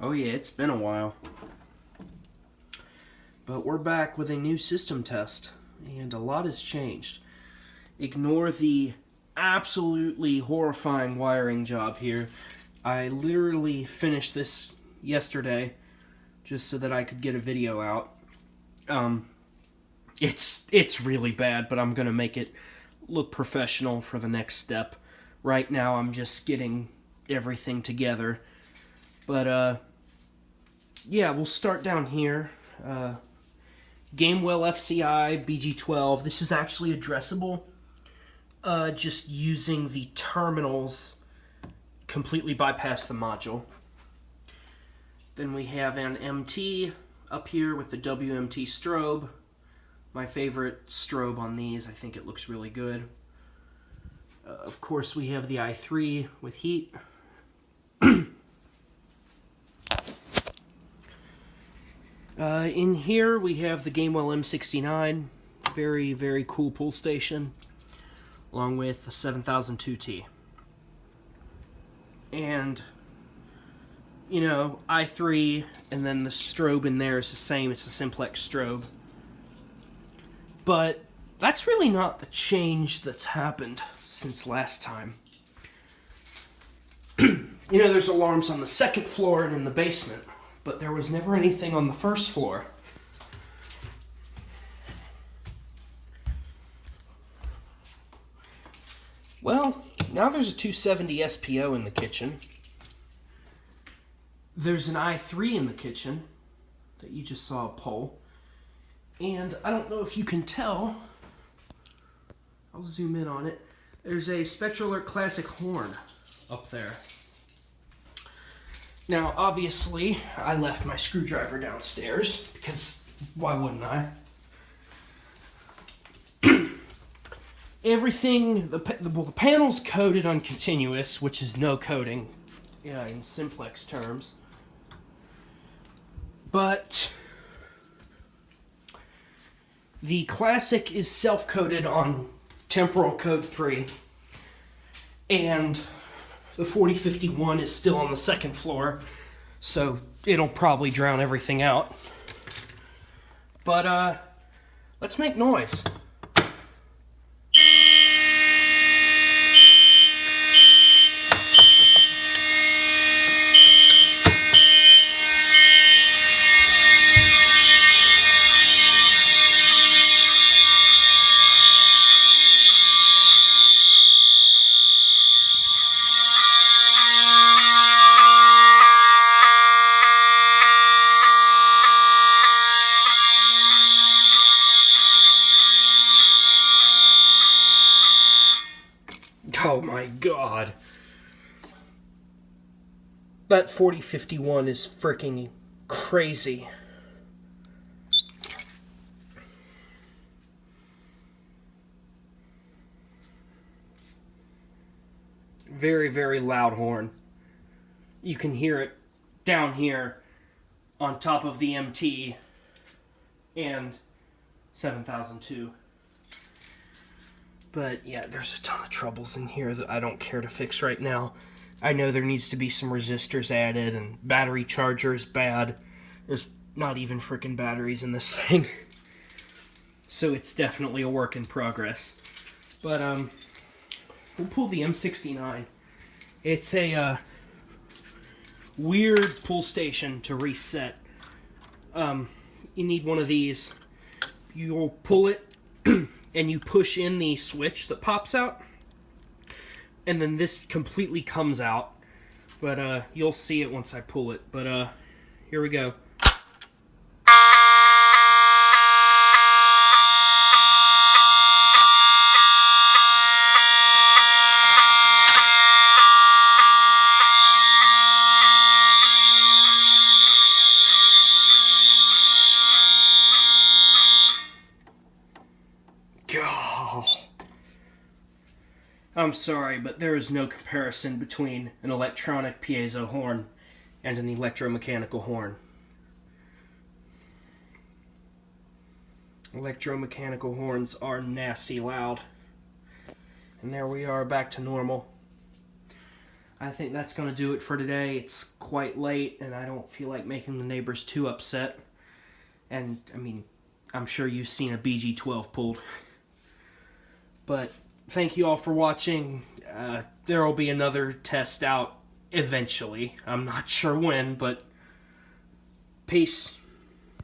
Oh yeah, it's been a while. But we're back with a new system test, and a lot has changed. Ignore the absolutely horrifying wiring job here. I literally finished this yesterday just so that I could get a video out. It's really bad, but I'm gonna make it look professional for the next step. Right now I'm just getting everything together. But yeah, we'll start down here. Gamewell FCI BG12. This is actually addressable. Just using the terminals completely bypass the module. Then we have an MT up here with the WMT strobe. My favorite strobe on these. I think it looks really good. Of course, we have the i3 with heat. In here, we have the Gamewell M69. Very, very cool pull station. Along with the 7002T. And, you know, i3, and then the strobe in there is the same. It's a simplex strobe. But that's really not the change that's happened since last time. You know, there's alarms on the second floor and in the basement, but there was never anything on the first floor. Well, now there's a 270 SPO in the kitchen. There's an i3 in the kitchen that you just saw a pull. And I don't know if you can tell. I'll zoom in on it. There's a SpectraLert Classic horn up there. Now, obviously, I left my screwdriver downstairs because why wouldn't I? Everything, the panel's coated on continuous, which is no coating, yeah, in simplex terms. But the Classic is self-coated on temporal code 3, and the 4051 is still on the second floor, so it'll probably drown everything out. But, let's make noise. Oh my god. That 4051 is freaking crazy. Very, very loud horn. You can hear it down here on top of the MT and 7002. But yeah, there's a ton of troubles in here that I don't care to fix right now. I know there needs to be some resistors added, and battery charger is bad. There's not even freaking batteries in this thing. So it's definitely a work in progress. But we'll pull the M69. It's a weird pull station to reset. You need one of these. You'll pull it and you push in the switch that pops out, and then this completely comes out. But you'll see it once I pull it. But here we go. God. I'm sorry, but there is no comparison between an electronic piezo horn and an electromechanical horn. Electromechanical horns are nasty loud. And there we are, back to normal. I think that's going to do it for today. It's quite late, and I don't feel like making the neighbors too upset. And, I mean, I'm sure you've seen a BG-12 pulled. But thank you all for watching. There will be another test out eventually. I'm not sure when, but peace.